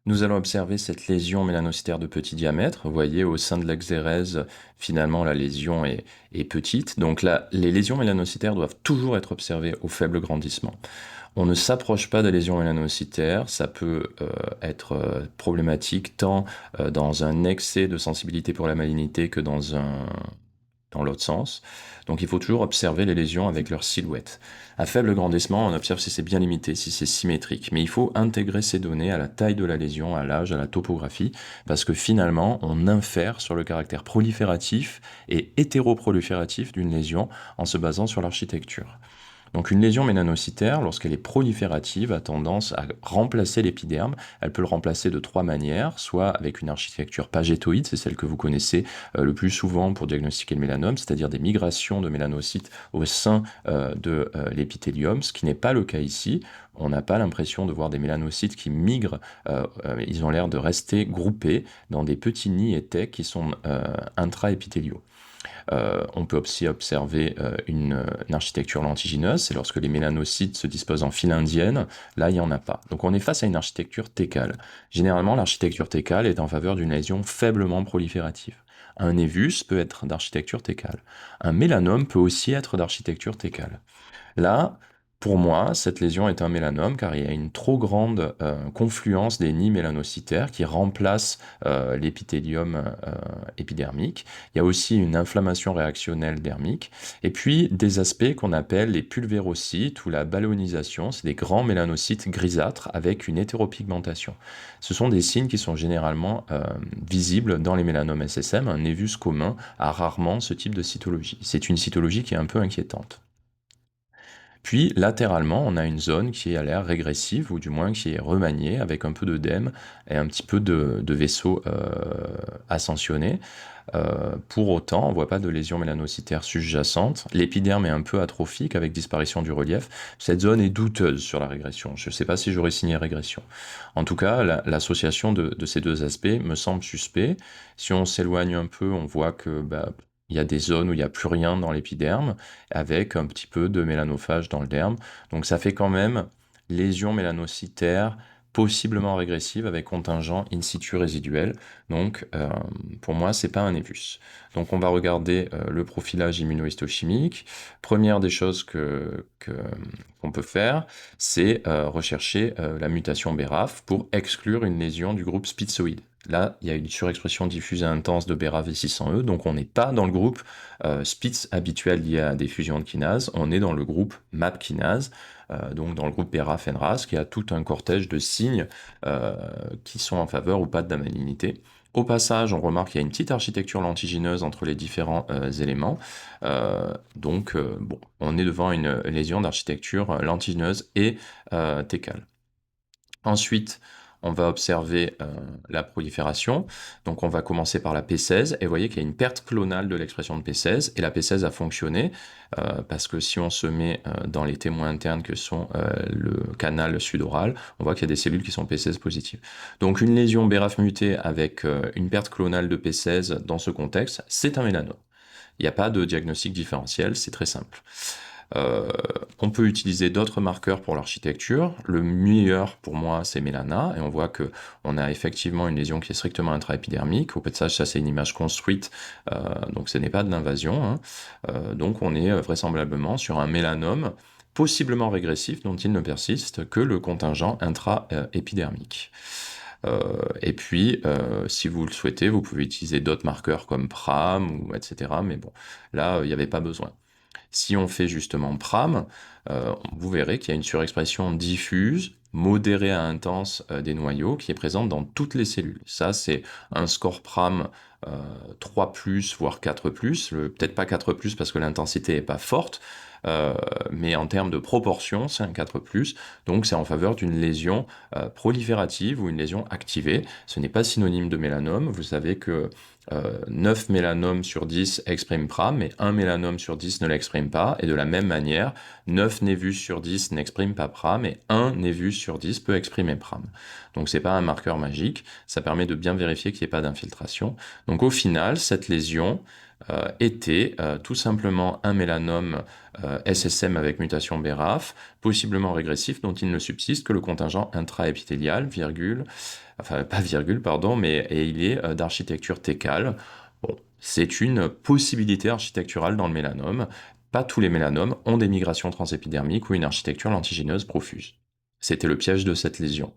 Nous allons observer cette lésion mélanocytaire de petit diamètre. Vous voyez, au sein de l'exérèse, finalement, la lésion est petite. Donc là, les lésions mélanocytaires doivent toujours être observées au faible grandissement. On ne s'approche pas des lésions mélanocytaires, ça peut être problématique tant dans un excès de sensibilité pour la malignité que dans l'autre sens. Donc il faut toujours observer les lésions avec leur silhouette. À faible grandissement, on observe si c'est bien limité, si c'est symétrique. Mais il faut intégrer ces données à la taille de la lésion, à l'âge, à la topographie, parce que finalement, on infère sur le caractère prolifératif et hétéroprolifératif d'une lésion en se basant sur l'architecture. Donc une lésion mélanocytaire, lorsqu'elle est proliférative, a tendance à remplacer l'épiderme. Elle peut le remplacer de trois manières, soit avec une architecture pagétoïde, c'est celle que vous connaissez le plus souvent pour diagnostiquer le mélanome, c'est-à-dire des migrations de mélanocytes au sein de l'épithélium, ce qui n'est pas le cas ici. On n'a pas l'impression de voir des mélanocytes qui migrent, ils ont l'air de rester groupés dans des petits nids étais qui sont intraépithéliaux. On peut aussi observer une architecture lentigineuse, c'est lorsque les mélanocytes se disposent en file indienne, là il n'y en a pas. Donc on est face à une architecture thécale. Généralement l'architecture thécale est en faveur d'une lésion faiblement proliférative. Un névus peut être d'architecture thécale. Un mélanome peut aussi être d'architecture thécale. Là, pour moi, cette lésion est un mélanome car il y a une trop grande confluence des nids mélanocytaires qui remplacent l'épithélium épidermique. Il y a aussi une inflammation réactionnelle dermique. Et puis des aspects qu'on appelle les pulvérocytes ou la ballonisation. C'est des grands mélanocytes grisâtres avec une hétéropigmentation. Ce sont des signes qui sont généralement visibles dans les mélanomes SSM. Un névus commun a rarement ce type de cytologie. C'est une cytologie qui est un peu inquiétante. Puis latéralement, on a une zone qui a l'air régressive, ou du moins qui est remaniée, avec un peu d'œdème et un petit peu de vaisseau ascensionné. Pour autant, on ne voit pas de lésion mélanocytaire sous-jacente. L'épiderme est un peu atrophique avec disparition du relief. Cette zone est douteuse sur la régression. Je ne sais pas si j'aurais signé régression. En tout cas, l'association de ces deux aspects me semble suspect. Si on s'éloigne un peu, on voit que il y a des zones où il n'y a plus rien dans l'épiderme, avec un petit peu de mélanophage dans le derme. Donc ça fait quand même lésion mélanocytaire possiblement régressive avec contingent in situ résiduel. Donc pour moi, c'est pas un névus. Donc on va regarder le profilage immunohistochimique. Première des choses qu'on peut faire, c'est rechercher la mutation BRAF pour exclure une lésion du groupe spitzoïde. Là, il y a une surexpression diffuse et intense de BRAF V600E, donc on n'est pas dans le groupe Spitz habituel lié à des fusions de kinases, on est dans le groupe MAP kinase, donc dans le groupe BRAF-NRAS, qui a tout un cortège de signes qui sont en faveur ou pas de la malignité. Au passage, on remarque qu'il y a une petite architecture lentigineuse entre les différents éléments. Bon, on est devant une lésion d'architecture lentigineuse et thécale. Ensuite, on va observer la prolifération. Donc on va commencer par la P16, et vous voyez qu'il y a une perte clonale de l'expression de P16, et la P16 a fonctionné, parce que si on se met dans les témoins internes que sont le canal sudoral, on voit qu'il y a des cellules qui sont P16 positives. Donc une lésion BRAF mutée avec une perte clonale de P16 dans ce contexte, c'est un mélanome. Il n'y a pas de diagnostic différentiel, c'est très simple. On peut utiliser d'autres marqueurs pour l'architecture. Le meilleur pour moi, c'est Mélana, et on voit que on a effectivement une lésion qui est strictement intraépidermique. Au passage, ça c'est une image construite, donc ce n'est pas de l'invasion, hein. Donc on est vraisemblablement sur un mélanome possiblement régressif dont il ne persiste que le contingent intraépidermique. Et puis, si vous le souhaitez, vous pouvez utiliser d'autres marqueurs comme PRAM ou etc. Mais bon, là, il n'y avait pas besoin. Si on fait justement PRAM, vous verrez qu'il y a une surexpression diffuse, modérée à intense des noyaux qui est présente dans toutes les cellules. Ça, c'est un score PRAM 3+, voire 4+, peut-être pas 4+, parce que l'intensité n'est pas forte, mais en termes de proportion, c'est un 4+, donc c'est en faveur d'une lésion proliférative ou une lésion activée. Ce n'est pas synonyme de mélanome. Vous savez que 9 mélanomes sur 10 expriment PRAM, mais 1 mélanome sur 10 ne l'exprime pas, et de la même manière, 9 névus sur 10 n'expriment pas PRAM, et 1 névus sur 10 peut exprimer PRAM. Donc c'est pas un marqueur magique, ça permet de bien vérifier qu'il n'y ait pas d'infiltration. Donc au final, cette lésion était tout simplement un mélanome SSM avec mutation BRAF, possiblement régressif, dont il ne subsiste que le contingent intraépithélial, virgule, enfin pas virgule, pardon, mais et il est d'architecture técale. Bon, c'est une possibilité architecturale dans le mélanome. Pas tous les mélanomes ont des migrations transépidermiques ou une architecture lentigineuse profuse. C'était le piège de cette lésion.